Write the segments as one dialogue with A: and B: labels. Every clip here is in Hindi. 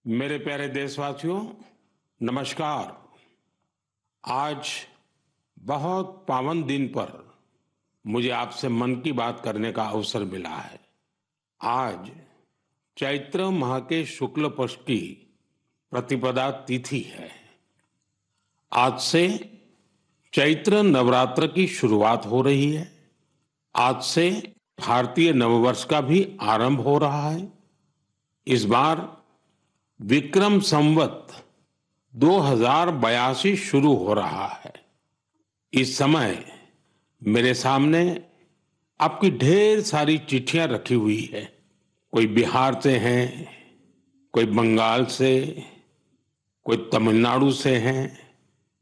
A: मेरे प्यारे देशवासियों, नमस्कार। आज बहुत पावन दिन पर मुझे आपसे मन की बात करने का अवसर मिला है। आज चैत्र माह के शुक्ल पक्ष की प्रतिपदा तिथि है। आज से चैत्र नवरात्र की शुरुआत हो रही है। आज से भारतीय नववर्ष का भी आरंभ हो रहा है। इस बार विक्रम संवत 2082 शुरू हो रहा है। इस समय मेरे सामने आपकी ढेर सारी चिट्ठियां रखी हुई है। कोई बिहार से हैं, कोई बंगाल से, कोई तमिलनाडु से हैं,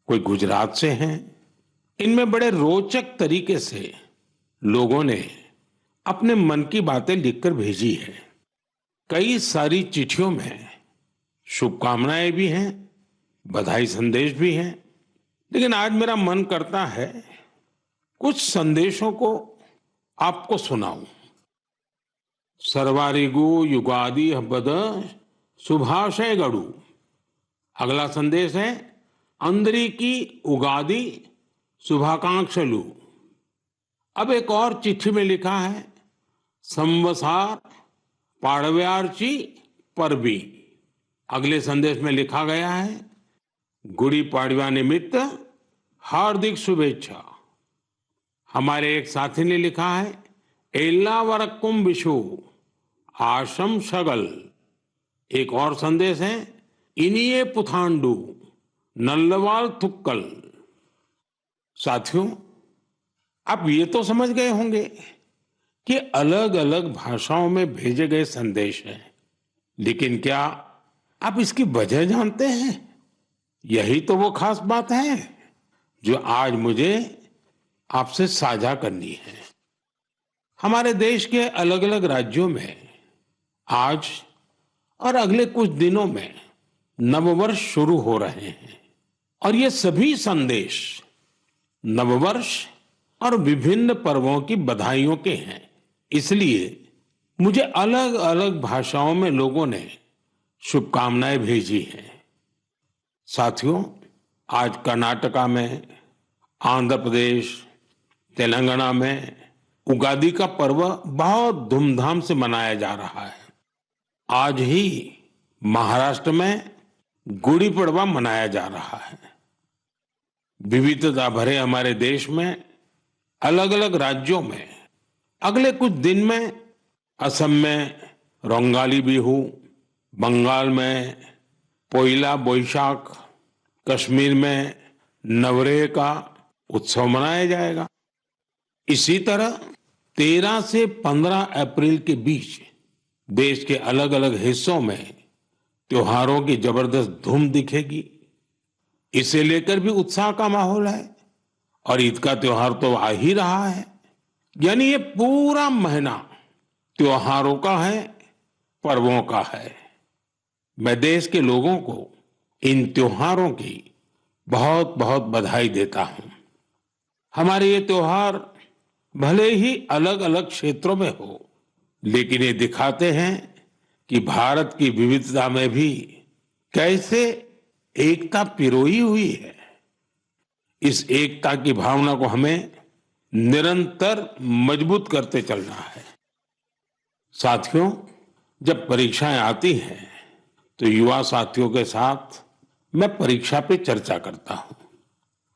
A: कोई गुजरात से हैं। इनमें बड़े रोचक तरीके से लोगों ने अपने मन की बातें लिखकर भेजी है। कई सारी चिट्ठियों में शुभकामनाएं भी हैं, बधाई संदेश भी हैं। लेकिन आज मेरा मन करता है कुछ संदेशों को आपको सुनाऊं। सर्वारिगु युगादि हब्बद शुभाशय गड़ू। अगला संदेश है अंदरी की उगादि शुभाकांक्षलु। अब एक और चिट्ठी में लिखा है संवसार पाड़व्यार्ची परबी। अगले संदेश में लिखा गया है गुड़ी पाड़वा निमित्त हार्दिक शुभेच्छा। हमारे एक साथी ने लिखा है एल्ला वरक्कुम विशु आशम शगल। एक और संदेश है इनिये पुथांडु नल्लवाल थुक्कल। साथियों, आप ये तो समझ गए होंगे कि अलग अलग भाषाओं में भेजे गए संदेश हैं, लेकिन क्या आप इसकी वजह जानते हैं? यही तो वो खास बात है जो आज मुझे आपसे साझा करनी है। हमारे देश के अलग अलग राज्यों में आज और अगले कुछ दिनों में नववर्ष शुरू हो रहे हैं और ये सभी संदेश नववर्ष और विभिन्न पर्वों की बधाइयों के हैं। इसलिए मुझे अलग अलग भाषाओं में लोगों ने शुभकामनाएं भेजी हैं। साथियों, आज कर्नाटका में, आंध्र प्रदेश, तेलंगाना में उगादी का पर्व बहुत धूमधाम से मनाया जा रहा है। आज ही महाराष्ट्र में गुड़ी पड़वा मनाया जा रहा है। विविधता भरे हमारे देश में अलग अलग राज्यों में अगले कुछ दिन में असम में रोंगाली बिहू, बंगाल में पोइला बोईशाख, कश्मीर में नवरेह का उत्सव मनाया जाएगा। इसी तरह 13 से 15 अप्रैल के बीच देश के अलग अलग हिस्सों में त्योहारों की जबरदस्त धूम दिखेगी। इसे लेकर भी उत्साह का माहौल है और ईद का त्योहार तो आ ही रहा है। यानी ये पूरा महीना त्योहारों का है, पर्वों का है। मैं देश के लोगों को इन त्योहारों की बहुत बहुत बधाई देता हूं। हमारे ये त्योहार भले ही अलग अलग क्षेत्रों में हो, लेकिन ये दिखाते हैं कि भारत की विविधता में भी कैसे एकता पिरोई हुई है। इस एकता की भावना को हमें निरंतर मजबूत करते चलना है। साथियों, जब परीक्षाएं आती हैं तो युवा साथियों के साथ मैं परीक्षा पे चर्चा करता हूं।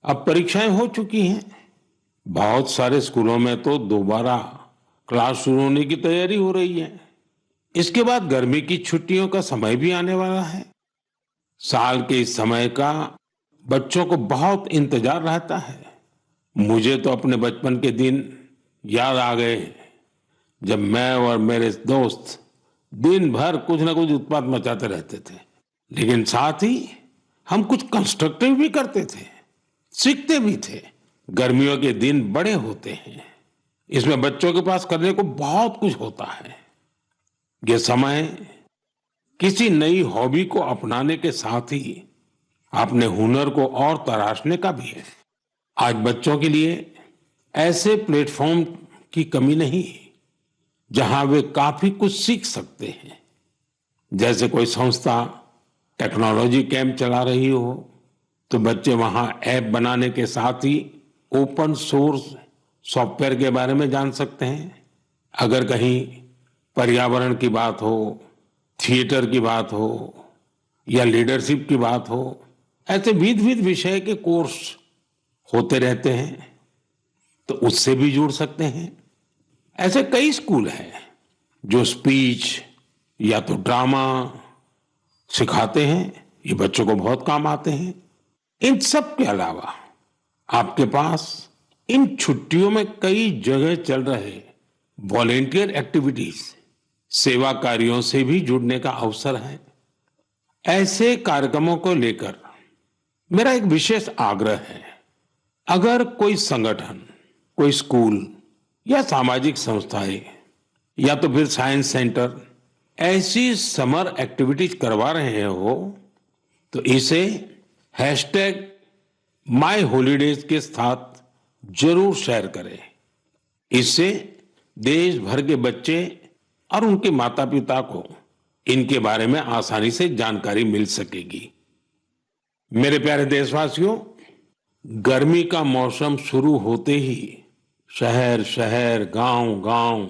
A: अब परीक्षाएं हो चुकी हैं। बहुत सारे स्कूलों में तो दोबारा क्लास शुरू होने की तैयारी हो रही है। इसके बाद गर्मी की छुट्टियों का समय भी आने वाला है। साल के इस समय का बच्चों को बहुत इंतजार रहता है। मुझे तो अपने बचपन के दिन याद आ गए जब मैं और मेरे दोस्त दिन भर कुछ ना कुछ उत्पात मचाते रहते थे, लेकिन साथ ही हम कुछ कंस्ट्रक्टिव भी करते थे, सीखते भी थे। गर्मियों के दिन बड़े होते हैं। इसमें बच्चों के पास करने को बहुत कुछ होता है। यह समय किसी नई हॉबी को अपनाने के साथ ही अपने हुनर को और तराशने का भी है। आज बच्चों के लिए ऐसे प्लेटफॉर्म की कमी नहीं जहां वे काफी कुछ सीख सकते हैं। जैसे कोई संस्था टेक्नोलॉजी कैंप चला रही हो तो बच्चे वहां ऐप बनाने के साथ ही ओपन सोर्स सॉफ्टवेयर के बारे में जान सकते हैं। अगर कहीं पर्यावरण की बात हो, थिएटर की बात हो या लीडरशिप की बात हो, ऐसे विविध विविध विषय के कोर्स होते रहते हैं, तो उससे भी जुड़ सकते हैं। ऐसे कई स्कूल हैं जो स्पीच या तो ड्रामा सिखाते हैं, ये बच्चों को बहुत काम आते हैं। इन सब के अलावा आपके पास इन छुट्टियों में कई जगह चल रहे वॉलेंटियर एक्टिविटीज, सेवा कार्यों से भी जुड़ने का अवसर है। ऐसे कार्यक्रमों को लेकर मेरा एक विशेष आग्रह है। अगर कोई संगठन, कोई स्कूल या सामाजिक संस्थाएं या तो फिर साइंस सेंटर ऐसी समर एक्टिविटीज करवा रहे हो तो इसे #MyHolidays के साथ जरूर शेयर करें। इससे देश भर के बच्चे और उनके माता पिता को इनके बारे में आसानी से जानकारी मिल सकेगी। मेरे प्यारे देशवासियों, गर्मी का मौसम शुरू होते ही शहर शहर, गांव गांव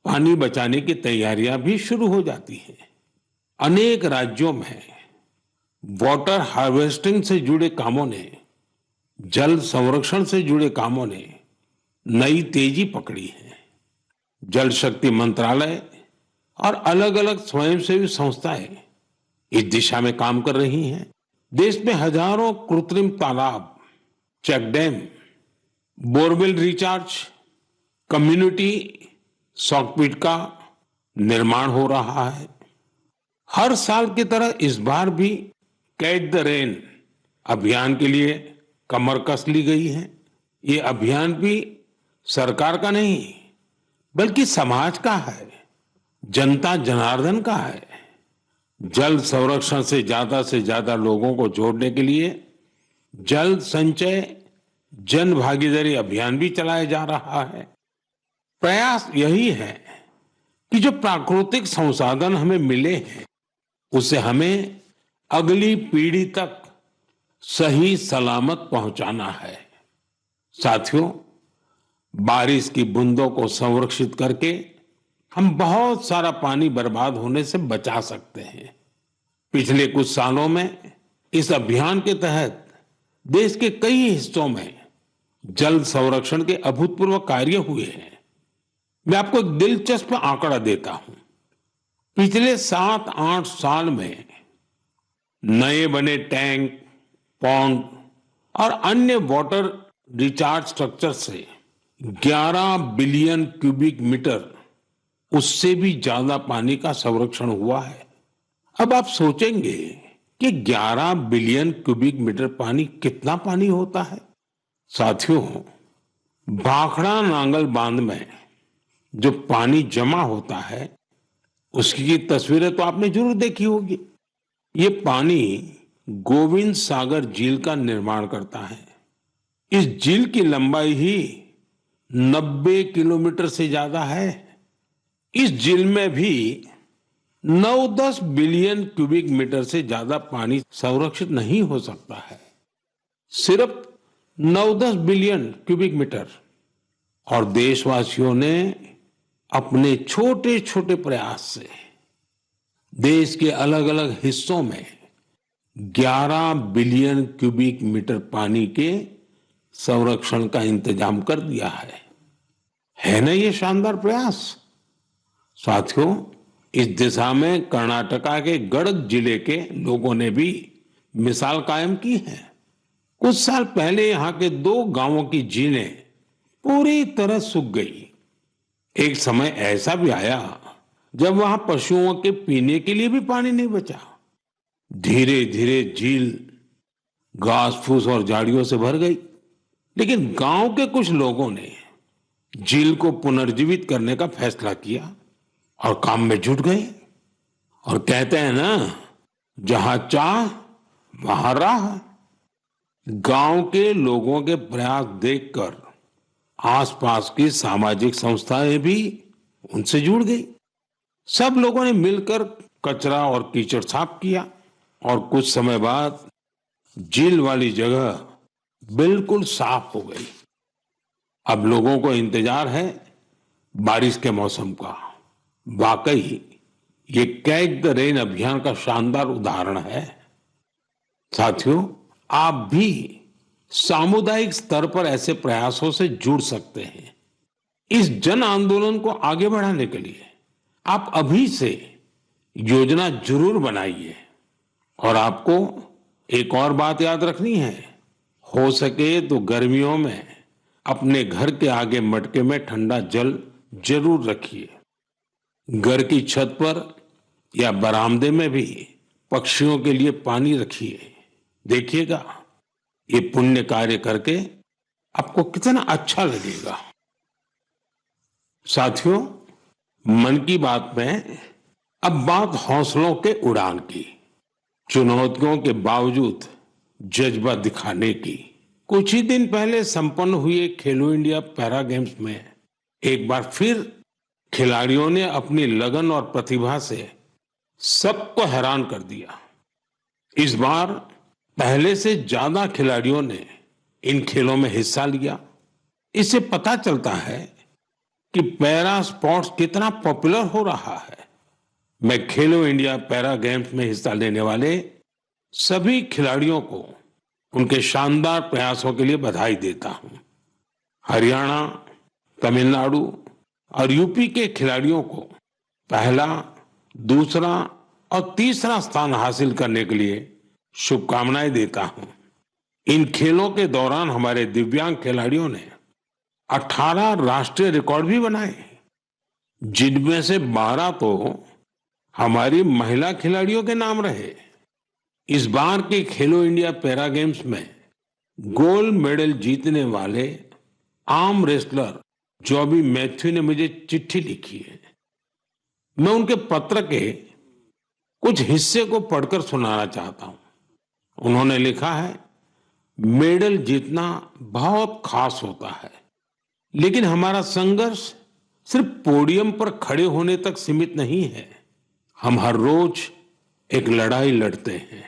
A: पानी बचाने की तैयारियां भी शुरू हो जाती हैं। अनेक राज्यों में वाटर हार्वेस्टिंग से जुड़े कामों ने, जल संरक्षण से जुड़े कामों ने नई तेजी पकड़ी है। जल शक्ति मंत्रालय और अलग अलग स्वयंसेवी संस्थाएं इस दिशा में काम कर रही हैं। देश में हजारों कृत्रिम तालाब, check dam, borewell recharge, community soak pit का निर्माण हो रहा है। हर साल की तरह इस बार भी कैच द रेन अभियान के लिए कमर कस ली गई है। ये अभियान भी सरकार का नहीं बल्कि समाज का है, जनता जनार्दन का है। जल संरक्षण से ज्यादा लोगों को जोड़ने के लिए जल संचय जन भागीदारी अभियान भी चलाया जा रहा है। प्रयास यही है कि जो प्राकृतिक संसाधन हमें मिले हैं उसे हमें अगली पीढ़ी तक सही सलामत पहुंचाना है। साथियों, बारिश की बूंदों को संरक्षित करके हम बहुत सारा पानी बर्बाद होने से बचा सकते हैं। पिछले कुछ सालों में इस अभियान के तहत देश के कई हिस्सों में जल संरक्षण के अभूतपूर्व कार्य हुए हैं। मैं आपको एक दिलचस्प आंकड़ा देता हूं। पिछले 7-8 साल में नए बने टैंक, पौंड और अन्य वाटर रिचार्ज स्ट्रक्चर से 11 बिलियन क्यूबिक मीटर, उससे भी ज्यादा पानी का संरक्षण हुआ है। अब आप सोचेंगे कि 11 बिलियन क्यूबिक मीटर पानी कितना पानी होता है। साथियों, भाखड़ा नांगल बांध में जो पानी जमा होता है उसकी तस्वीरें तो आपने जरूर देखी होगी। ये पानी गोविंद सागर झील का निर्माण करता है। इस झील की लंबाई ही 90 किलोमीटर से ज्यादा है। इस झील में भी 9-10 बिलियन क्यूबिक मीटर से ज्यादा पानी संरक्षित नहीं हो सकता है। सिर्फ 9-10 बिलियन क्यूबिक मीटर। और देशवासियों ने अपने छोटे छोटे प्रयास से देश के अलग अलग हिस्सों में 11 बिलियन क्यूबिक मीटर पानी के संरक्षण का इंतजाम कर दिया है ना ये शानदार प्रयास। साथियों, इस दिशा में कर्नाटका के गडक जिले के लोगों ने भी मिसाल कायम की है। कुछ साल पहले यहां के 2 गांवों की झीलें पूरी तरह सूख गई। एक समय ऐसा भी आया जब वहां पशुओं के पीने के लिए भी पानी नहीं बचा। धीरे धीरे झील घास फूस और झाड़ियों से भर गई। लेकिन गांव के कुछ लोगों ने झील को पुनर्जीवित करने का फैसला किया और काम में जुट गए। और कहते हैं ना, जहां चाह वहां राह। गांव के लोगों के प्रयास देखकर आसपास की सामाजिक संस्थाएं भी उनसे जुड़ गई। सब लोगों ने मिलकर कचरा और कीचड़ साफ किया और कुछ समय बाद झील वाली जगह बिल्कुल साफ हो गई। अब लोगों को इंतजार है बारिश के मौसम का। वाकई ये कैच द रेन अभियान का शानदार उदाहरण है। साथियों, आप भी सामुदायिक स्तर पर ऐसे प्रयासों से जुड़ सकते हैं। इस जन आंदोलन को आगे बढ़ाने के लिए आप अभी से योजना जरूर बनाइए। और आपको एक और बात याद रखनी है, हो सके तो गर्मियों में अपने घर के आगे मटके में ठंडा जल जरूर रखिए। घर की छत पर या बरामदे में भी पक्षियों के लिए पानी रखिए। देखिएगा, ये पुण्य कार्य करके आपको कितना अच्छा लगेगा। साथियों, मन की बात में अब बात हौसलों के उड़ान की, चुनौतियों के बावजूद जज्बा दिखाने की। कुछ ही दिन पहले संपन्न हुए खेलो इंडिया पैरा गेम्स में एक बार फिर खिलाड़ियों ने अपनी लगन और प्रतिभा से सबको हैरान कर दिया। इस बार पहले से ज्यादा खिलाड़ियों ने इन खेलों में हिस्सा लिया। इससे पता चलता है कि पैरा स्पोर्ट्स कितना पॉपुलर हो रहा है। मैं खेलो इंडिया पैरा गेम्स में हिस्सा लेने वाले सभी खिलाड़ियों को उनके शानदार प्रयासों के लिए बधाई देता हूं। हरियाणा, तमिलनाडु और यूपी के खिलाड़ियों को पहला, दूसरा और तीसरा स्थान हासिल करने के लिए शुभकामनाएं देता हूं। इन खेलों के दौरान हमारे दिव्यांग खिलाड़ियों ने 18 राष्ट्रीय रिकॉर्ड भी बनाए, जिनमें से 12 तो हमारी महिला खिलाड़ियों के नाम रहे। इस बार के खेलो इंडिया पैरा गेम्स में गोल्ड मेडल जीतने वाले आर्म रेसलर जॉबी मैथ्यू ने मुझे चिट्ठी लिखी है। मैं उनके पत्र के कुछ हिस्से को पढ़कर सुनाना चाहता हूं। उन्होंने लिखा है, मेडल जीतना बहुत खास होता है, लेकिन हमारा संघर्ष सिर्फ पोडियम पर खड़े होने तक सीमित नहीं है। हम हर रोज एक लड़ाई लड़ते हैं।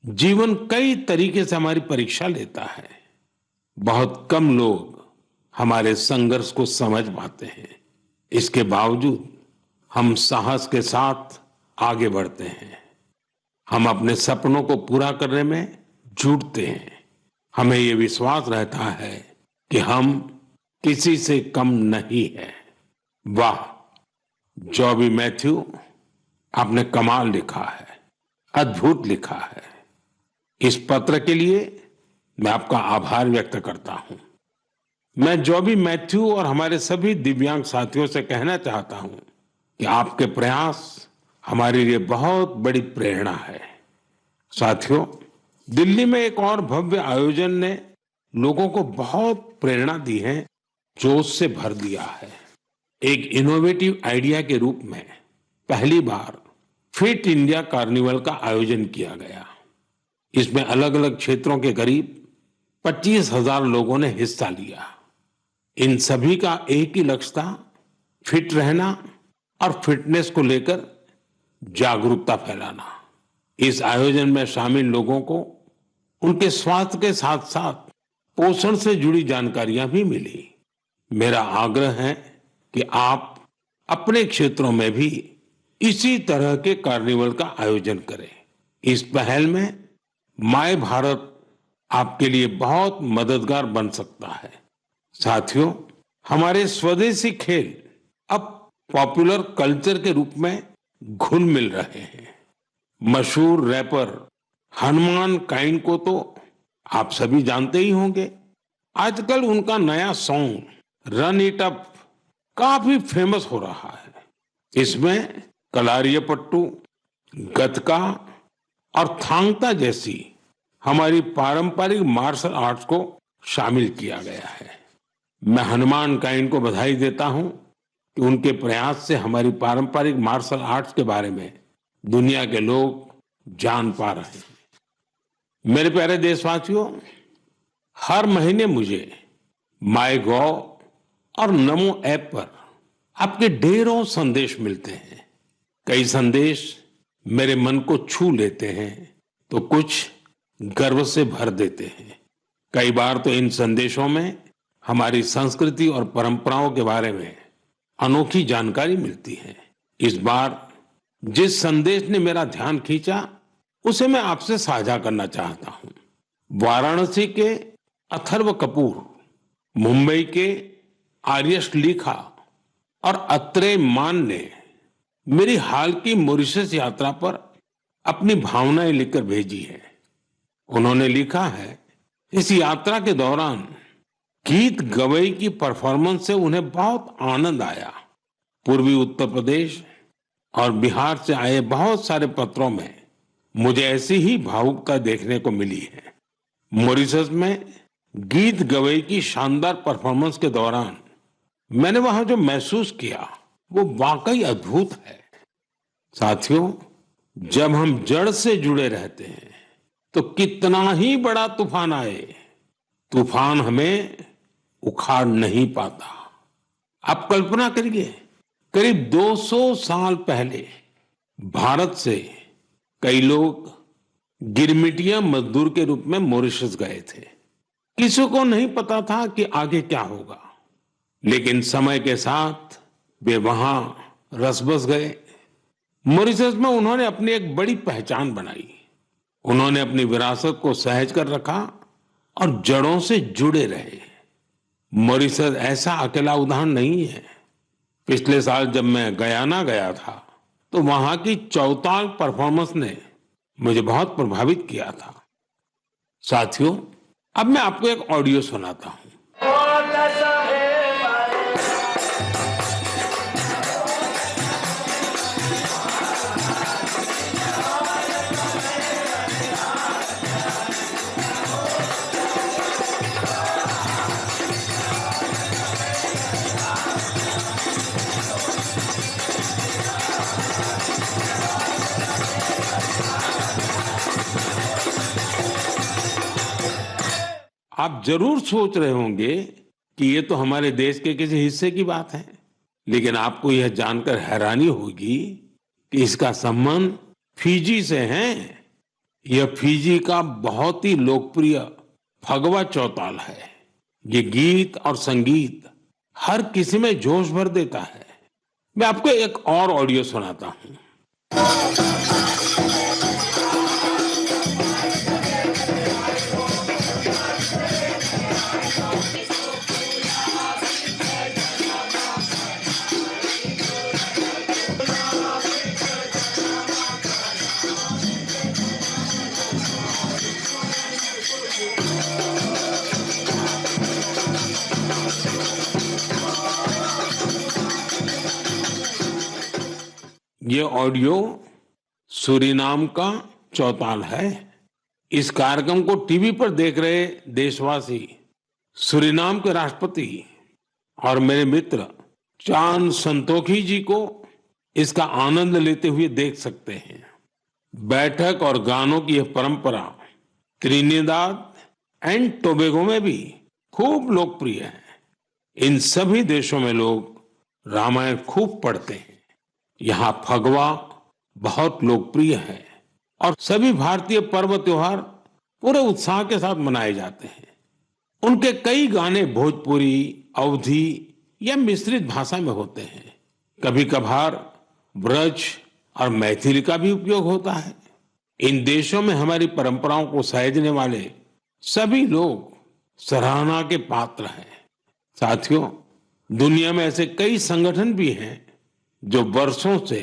A: जीवन कई तरीके से हमारी परीक्षा लेता है। बहुत कम लोग हमारे संघर्ष को समझ पाते हैं। इसके बावजूद हम साहस के साथ आगे बढ़ते हैं। हम अपने सपनों को पूरा करने में जुटते हैं। हमें ये विश्वास रहता है कि हम किसी से कम नहीं है। वाह जॉबी मैथ्यू, आपने कमाल लिखा है, अद्भुत लिखा है। इस पत्र के लिए मैं आपका आभार व्यक्त करता हूं। मैं जॉबी मैथ्यू और हमारे सभी दिव्यांग साथियों से कहना चाहता हूं कि आपके प्रयास हमारे लिए बहुत बड़ी प्रेरणा है। साथियों, दिल्ली में एक और भव्य आयोजन ने लोगों को बहुत प्रेरणा दी है, जोश से भर दिया है। एक इनोवेटिव आइडिया के रूप में पहली बार फिट इंडिया कार्निवल का आयोजन किया गया। इसमें अलग अलग क्षेत्रों के करीब 25,000 लोगों ने हिस्सा लिया। इन सभी का एक ही लक्ष्य था, फिट रहना और फिटनेस को लेकर जागरूकता फैलाना। इस आयोजन में शामिल लोगों को उनके स्वास्थ्य के साथ साथ पोषण से जुड़ी जानकारियां भी मिली। मेरा आग्रह है कि आप अपने क्षेत्रों में भी इसी तरह के कार्निवल का आयोजन करें। इस पहल में माय भारत आपके लिए बहुत मददगार बन सकता है। साथियों, हमारे स्वदेशी खेल अब पॉपुलर कल्चर के रूप में घुल मिल रहे हैं। मशहूर रैपर हनुमान काइंड को तो आप सभी जानते ही होंगे। आजकल उनका नया सॉन्ग रन इट अप काफी फेमस हो रहा है। इसमें कलारियापट्टू, गतका और थांगता जैसी हमारी पारंपरिक मार्शल आर्ट्स को शामिल किया गया है। मैं हनुमान काइंड को बधाई देता हूं कि उनके प्रयास से हमारी पारंपरिक मार्शल आर्ट्स के बारे में दुनिया के लोग जान पा रहे हैं। मेरे प्यारे देशवासियों, हर महीने मुझे माय गॉव और नमो ऐप पर आपके ढेरों संदेश मिलते हैं। कई संदेश मेरे मन को छू लेते हैं, तो कुछ गर्व से भर देते हैं। कई बार तो इन संदेशों में हमारी संस्कृति और परंपराओं के बारे में अनोखी जानकारी मिलती है। इस बार जिस संदेश ने मेरा ध्यान खींचा उसे मैं आपसे साझा करना चाहता हूं। वाराणसी के अथर्व कपूर, मुंबई के आर्यश लिखा और अत्रेय मान ने मेरी हाल की मॉरिशस यात्रा पर अपनी भावनाएं लिखकर भेजी है। उन्होंने लिखा है, इस यात्रा के दौरान गीत गवई की परफॉर्मेंस से उन्हें बहुत आनंद आया। पूर्वी उत्तर प्रदेश और बिहार से आए बहुत सारे पत्रों में मुझे ऐसी ही भावुकता देखने को मिली है। मॉरिशस में गीत गवई की शानदार परफॉर्मेंस के दौरान मैंने वहां जो महसूस किया वो वाकई अद्भुत है। साथियों, जब हम जड़ से जुड़े रहते हैं तो कितना ही बड़ा तूफान आए, तूफान हमें उखाड़ नहीं पाता। आप कल्पना करिए, करीब 200 साल पहले भारत से कई लोग गिरमिटिया मजदूर के रूप में मॉरिशस गए थे। किसी को नहीं पता था कि आगे क्या होगा, लेकिन समय के साथ वे वहां रस बस गए। मॉरिशस में उन्होंने अपनी एक बड़ी पहचान बनाई। उन्होंने अपनी विरासत को सहेज कर रखा और जड़ों से जुड़े रहे। मॉरिशस ऐसा अकेला उदाहरण नहीं है। पिछले साल जब मैं गयाना गया था तो वहां की चौताल परफॉर्मेंस ने मुझे बहुत प्रभावित किया था। साथियों, अब मैं आपको एक ऑडियो सुनाता हूं। आप जरूर सोच रहे होंगे कि ये तो हमारे देश के किसी हिस्से की बात है, लेकिन आपको यह जानकर हैरानी होगी कि इसका संबंध फिजी से है। यह फिजी का बहुत ही लोकप्रिय फगवा चौताल है। ये गीत और संगीत हर किसी में जोश भर देता है। मैं आपको एक और ऑडियो सुनाता हूं। ये ऑडियो सूरीनाम का चौताल है। इस कार्यक्रम को टीवी पर देख रहे देशवासी सूरीनाम के राष्ट्रपति और मेरे मित्र चान संतोखी जी को इसका आनंद लेते हुए देख सकते हैं। बैठक और गानों की यह परंपरा त्रिनिदाद एंड टोबैगो में भी खूब लोकप्रिय है। इन सभी देशों में लोग रामायण खूब पढ़ते हैं। यहाँ फगवा बहुत लोकप्रिय है और सभी भारतीय पर्व त्योहार पूरे उत्साह के साथ मनाए जाते हैं। उनके कई गाने भोजपुरी, अवधी या मिश्रित भाषा में होते हैं। कभी कभार ब्रज और मैथिली का भी उपयोग होता है। इन देशों में हमारी परंपराओं को सहेजने वाले सभी लोग सराहना के पात्र हैं। साथियों, दुनिया में ऐसे कई संगठन भी हैं जो वर्षों से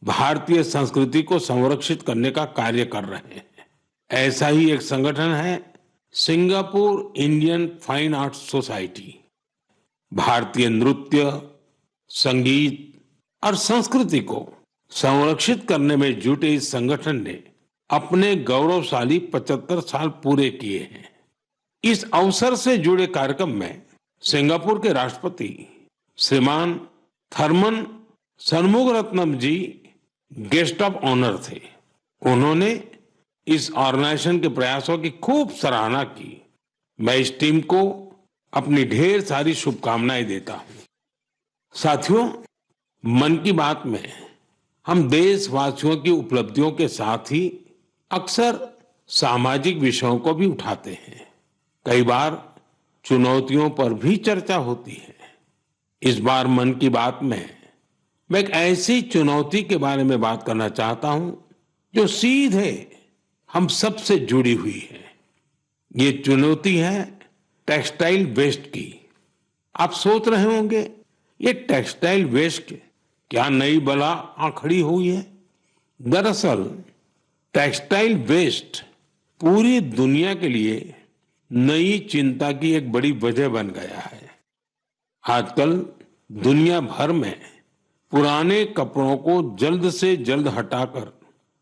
A: भारतीय संस्कृति को संरक्षित करने का कार्य कर रहे हैं। ऐसा ही एक संगठन है Singapore Indian fine arts society. भारतीय नृत्य, संगीत और संस्कृति को संरक्षित करने में जुटे इस संगठन ने अपने गौरवशाली 75 साल पूरे किए हैं। इस अवसर से जुड़े कार्यक्रम में सिंगापुर के राष्ट्रपति श्रीमान Tharman Shanmugaratnam ji guest of honour थे। उन्होंने इस ऑर्गेनाइजेशन के प्रयासों की खूब सराहना की। मैं इस टीम को अपनी ढेर सारी शुभकामनाएं देता हूं। साथियों, मन की बात में हम देशवासियों की उपलब्धियों के साथ ही अक्सर सामाजिक विषयों को भी उठाते हैं। कई बार चुनौतियों पर भी चर्चा होती है। इस बार मन की बात में मैं एक ऐसी चुनौती के बारे में बात करना चाहता हूं जो सीधे हम सबसे जुड़ी हुई है। ये चुनौती है टेक्सटाइल वेस्ट की। आप सोच रहे होंगे ये टेक्सटाइल वेस्ट क्या नई बला आ खड़ी हुई है। दरअसल टेक्सटाइल वेस्ट पूरी दुनिया के लिए नई चिंता की एक बड़ी वजह बन गया है। आजकल दुनिया भर में पुराने कपड़ों को जल्द से जल्द हटाकर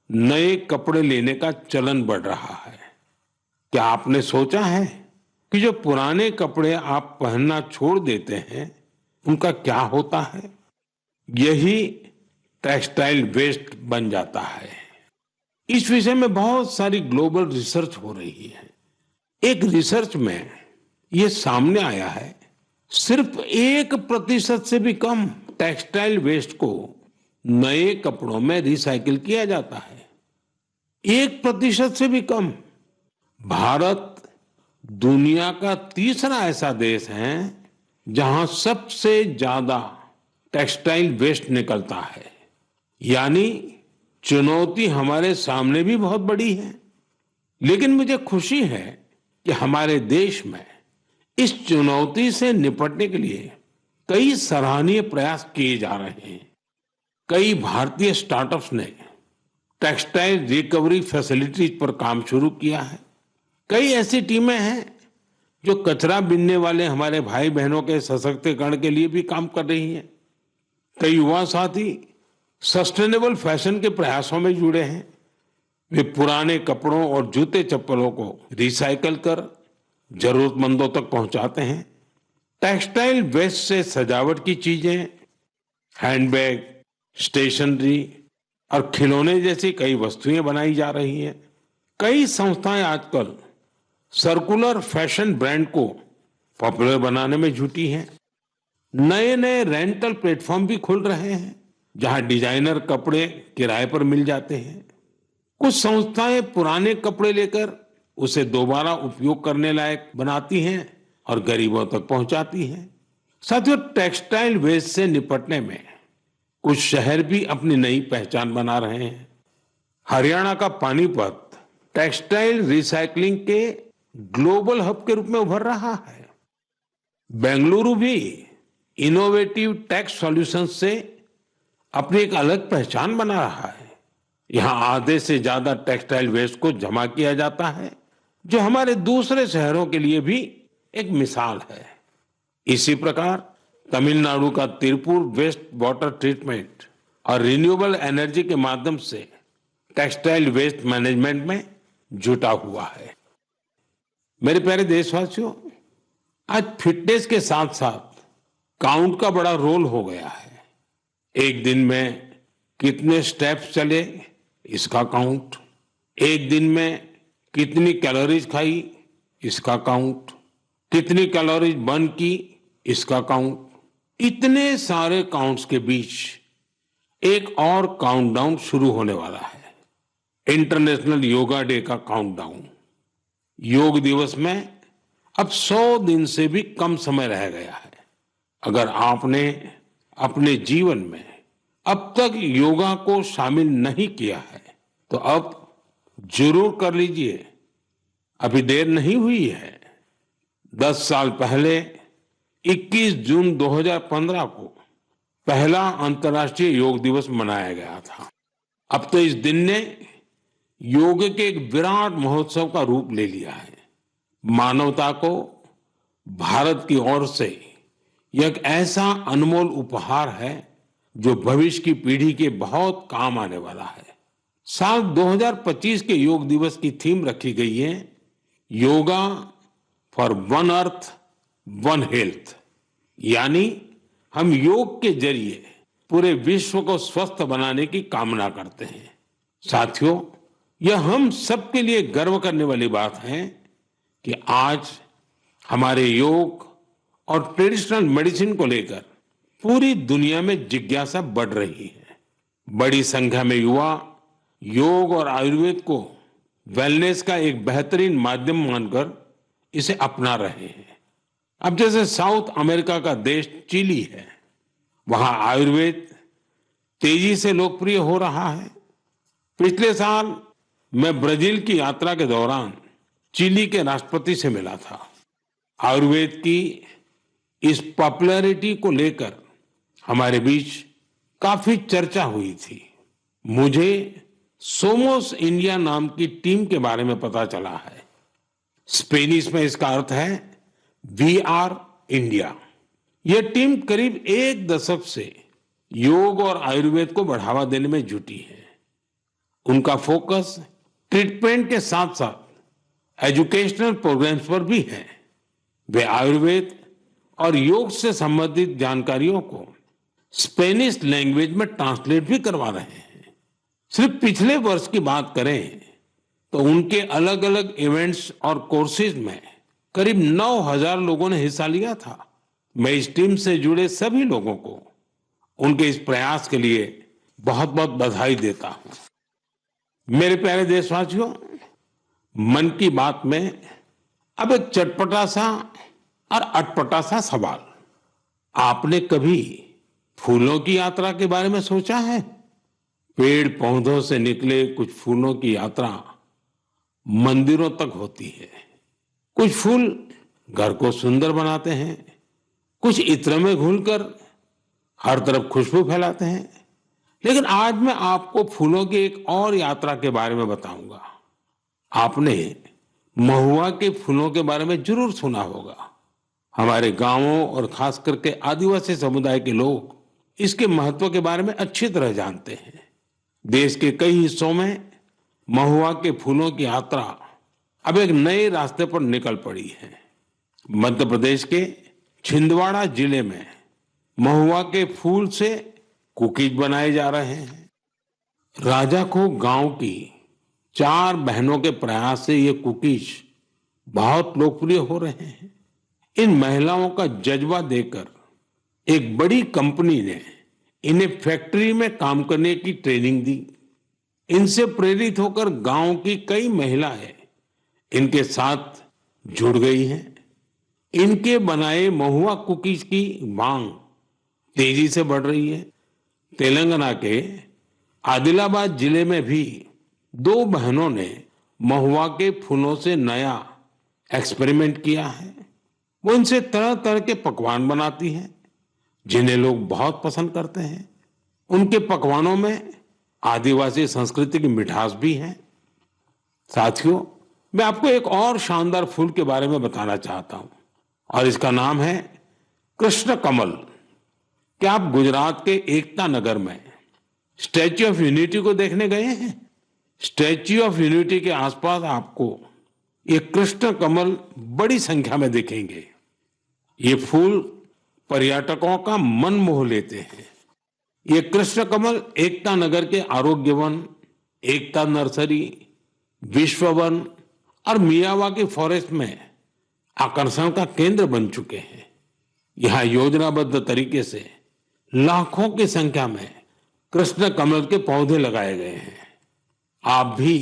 A: नए कपड़े लेने का चलन बढ़ रहा है। क्या आपने सोचा है कि जो पुराने कपड़े आप पहनना छोड़ देते हैं उनका क्या होता है? यही टेक्सटाइल वेस्ट बन जाता है। इस विषय में बहुत सारी ग्लोबल रिसर्च हो रही है। एक रिसर्च में यह सामने आया है सिर्फ 1% से भी कम टेक्सटाइल वेस्ट को नए कपड़ों में रिसाइकिल किया जाता है। 1% से भी कम। भारत दुनिया का तीसरा ऐसा देश है जहां सबसे ज्यादा टेक्सटाइल वेस्ट निकलता है। यानी चुनौती हमारे सामने भी बहुत बड़ी है। लेकिन मुझे खुशी है कि हमारे देश में इस चुनौती से निपटने के लिए कई सराहनीय प्रयास किए जा रहे हैं। कई भारतीय स्टार्टअप्स ने टेक्सटाइल रिकवरी फैसिलिटीज पर काम शुरू किया है। कई ऐसी टीमें हैं जो कचरा बीनने वाले हमारे भाई बहनों के सशक्तिकरण के लिए भी काम कर रही हैं। कई युवा साथी सस्टेनेबल फैशन के प्रयासों में जुड़े हैं। वे पुराने कपड़ों और जूते चप्पलों को रिसाइकल कर जरूरतमंदों तक पहुंचाते हैं। टेक्सटाइल वेस्ट से सजावट की चीजें, हैंडबैग, स्टेशनरी और खिलौने जैसी कई वस्तुएं बनाई जा रही हैं। कई संस्थाएं आजकल सर्कुलर फैशन ब्रांड को पॉपुलर बनाने में जुटी हैं। नए नए रेंटल प्लेटफॉर्म भी खुल रहे हैं जहां डिजाइनर कपड़े किराए पर मिल जाते हैं। कुछ संस्थाएं पुराने कपड़े लेकर उसे दोबारा उपयोग करने लायक बनाती हैं और गरीबों तक पहुंचाती हैं। साथियों, टेक्सटाइल वेस्ट से निपटने में कुछ शहर भी अपनी नई पहचान बना रहे हैं। हरियाणा का पानीपत टेक्सटाइल रिसाइकलिंग के ग्लोबल हब के रूप में उभर रहा है। बेंगलुरु भी इनोवेटिव टेक्स सॉल्यूशंस से अपनी एक अलग पहचान बना रहा है। यहां आधे से ज्यादा टेक्सटाइल वेस्ट को जमा किया जाता है, जो हमारे दूसरे शहरों के लिए भी एक मिसाल है। इसी प्रकार तमिलनाडु का तिरुपुर वेस्ट वाटर ट्रीटमेंट और रिन्यूएबल एनर्जी के माध्यम से टेक्सटाइल वेस्ट मैनेजमेंट में जुटा हुआ है। मेरे प्यारे देशवासियों, आज फिटनेस के साथ साथ काउंट का बड़ा रोल हो गया है। एक दिन में कितने स्टेप्स चले इसका काउंट, एक दिन में कितनी कैलोरीज खाई इसका काउंट, कितनी कैलोरीज बर्न की इसका काउंट। इतने सारे काउंट्स के बीच एक और काउंटडाउन शुरू होने वाला है, इंटरनेशनल योगा डे का काउंटडाउन। योग दिवस में अब 100 दिन से भी कम समय रह गया है। अगर आपने अपने जीवन में अब तक योगा को शामिल नहीं किया है तो अब जरूर कर लीजिए, अभी देर नहीं हुई है। 10 साल पहले 21 जून 2015 को पहला अंतर्राष्ट्रीय योग दिवस मनाया गया था। अब तो इस दिन ने योग के एक विराट महोत्सव का रूप ले लिया है। मानवता को भारत की ओर से यह एक ऐसा अनमोल उपहार है जो भविष्य की पीढ़ी के बहुत काम आने वाला है। साल 2025 के योग दिवस की थीम रखी गई है, yoga for one earth one health. यानी हम योग के जरिए पूरे विश्व को स्वस्थ बनाने की कामना करते हैं। साथियों, यह हम सबके लिए गर्व करने वाली बात है कि आज हमारे योग और ट्रेडिशनल मेडिसिन को लेकर पूरी दुनिया में जिज्ञासा बढ़ रही है। बड़ी संख्या में युवा योग और आयुर्वेद को वेलनेस का एक बेहतरीन माध्यम मानकर इसे अपना रहे हैं। अब जैसे साउथ अमेरिका का देश चिली है, वहां आयुर्वेद तेजी से लोकप्रिय हो रहा है। पिछले साल मैं ब्राजील की यात्रा के दौरान चिली के राष्ट्रपति से मिला था। आयुर्वेद की इस पॉपुलैरिटी को लेकर हमारे बीच काफी चर्चा हुई थी। मुझे सोमोस इंडिया नाम की टीम के बारे में पता चला है। स्पेनिश में इसका अर्थ है वी आर इंडिया। यह टीम करीब एक दशक से योग और आयुर्वेद को बढ़ावा देने में जुटी है। उनका फोकस ट्रीटमेंट के साथ साथ एजुकेशनल प्रोग्राम्स पर भी है। वे आयुर्वेद और योग से संबंधित जानकारियों को स्पेनिश लैंग्वेज में ट्रांसलेट भी करवा रहे हैं। सिर्फ पिछले वर्ष की बात करें तो उनके अलग अलग इवेंट्स और कोर्सेज में करीब 9,000 लोगों ने हिस्सा लिया था। मैं इस टीम से जुड़े सभी लोगों को उनके इस प्रयास के लिए बहुत बहुत बधाई देता हूं। मेरे प्यारे देशवासियों, मन की बात में अब एक चटपटा सा और अटपटा सा सवाल। आपने कभी फूलों की यात्रा के बारे में सोचा है? पेड़ पौधों से निकले कुछ फूलों की यात्रा मंदिरों तक होती है। कुछ फूल घर को सुंदर बनाते हैं, कुछ इत्र में घुलकर हर तरफ खुशबू फैलाते हैं। लेकिन आज मैं आपको फूलों की एक और यात्रा के बारे में बताऊंगा। आपने महुआ के फूलों के बारे में जरूर सुना होगा। हमारे गांवों और खास करके आदिवासी समुदाय के लोग इसके महत्व के बारे में अच्छी तरह जानते हैं। देश के कई हिस्सों में महुआ के फूलों की यात्रा अब एक नए रास्ते पर निकल पड़ी है। मध्य प्रदेश के छिंदवाड़ा जिले में महुआ के फूल से कुकीज बनाए जा रहे हैं। राजाखो गांव की 4 बहनों के प्रयास से ये कुकीज बहुत लोकप्रिय हो रहे हैं। इन महिलाओं का जज्बा देखकर एक बड़ी कंपनी ने इन्हें फैक्ट्री में काम करने की ट्रेनिंग दी। इनसे प्रेरित होकर गांव की कई महिलाएं इनके साथ जुड़ गई हैं। इनके बनाए महुआ कुकीज की मांग तेजी से बढ़ रही है। तेलंगाना के आदिलाबाद जिले में भी 2 बहनों ने महुआ के फूलों से नया एक्सपेरिमेंट किया है। वो इनसे तरह तरह के पकवान बनाती हैं, जिन्हें लोग बहुत पसंद करते हैं। उनके पकवानों में आदिवासी संस्कृति की मिठास भी है। साथियों, मैं आपको एक और शानदार फूल के बारे में बताना चाहता हूं और इसका नाम है कृष्ण कमल। क्या आप गुजरात के एकता नगर में स्टैच्यू ऑफ यूनिटी को देखने गए हैं? स्टैच्यू ऑफ यूनिटी के आसपास आपको ये कृष्ण कमल बड़ी संख्या में दिखेंगे। ये फूल पर्यटकों का मन मोह लेते हैं। ये कृष्ण कमल एकता नगर के आरोग्य वन, एकता नर्सरी, विश्व वन और मियावाकी फॉरेस्ट में आकर्षण का केंद्र बन चुके हैं। यहाँ योजनाबद्ध तरीके से लाखों की संख्या में कृष्ण कमल के पौधे लगाए गए हैं। आप भी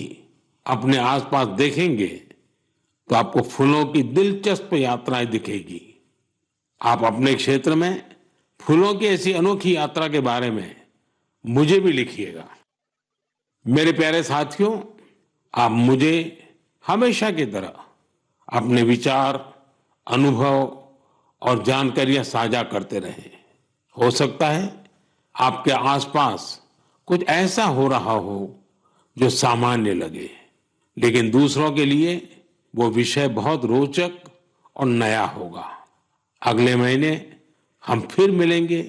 A: अपने आसपास देखेंगे तो आपको फूलों की दिलचस्प यात्राएं दिखेगी। आप अपने क्षेत्र में फूलों की ऐसी अनोखी यात्रा के बारे में मुझे भी लिखिएगा। मेरे प्यारे साथियों, आप मुझे हमेशा की तरह अपने विचार, अनुभव और जानकारियां साझा करते रहें। हो सकता है आपके आसपास कुछ ऐसा हो रहा हो जो सामान्य लगे, लेकिन दूसरों के लिए वो विषय बहुत रोचक और नया होगा। अगले महीने हम फिर मिलेंगे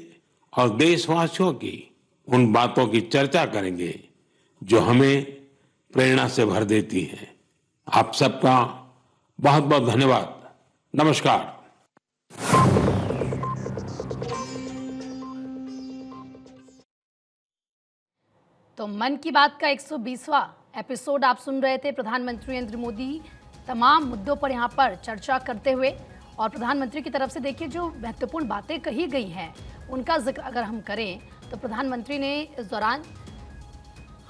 A: और देशवासियों की उन बातों की चर्चा करेंगे जो हमें प्रेरणा से भर देती हैं। आप सबका बहुत बहुत धन्यवाद। नमस्कार।
B: तो मन की बात का 120वां एपिसोड आप सुन रहे थे। प्रधानमंत्री नरेंद्र मोदी तमाम मुद्दों पर यहाँ पर चर्चा करते हुए, और प्रधानमंत्री की तरफ से देखिए जो महत्वपूर्ण बातें कही गई हैं उनका जिक्र अगर हम करें तो प्रधानमंत्री ने इस दौरान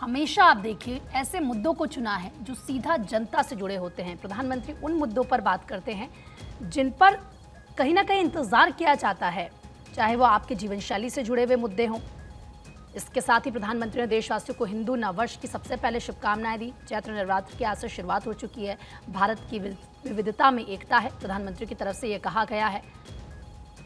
B: हमेशा आप देखिए ऐसे मुद्दों को चुना है जो सीधा जनता से जुड़े होते हैं। प्रधानमंत्री उन मुद्दों पर बात करते हैं जिन पर कहीं ना कहीं इंतजार किया जाता है, चाहे वो आपके जीवन शैली से जुड़े हुए मुद्दे हों। इसके साथ ही प्रधानमंत्री ने देशवासियों को हिंदू नववर्ष की सबसे पहले शुभकामनाएं दी। चैत्र नवरात्र की आज से शुरुआत हो चुकी है। भारत की विविधता में एकता है, प्रधानमंत्री की तरफ से ये कहा गया है।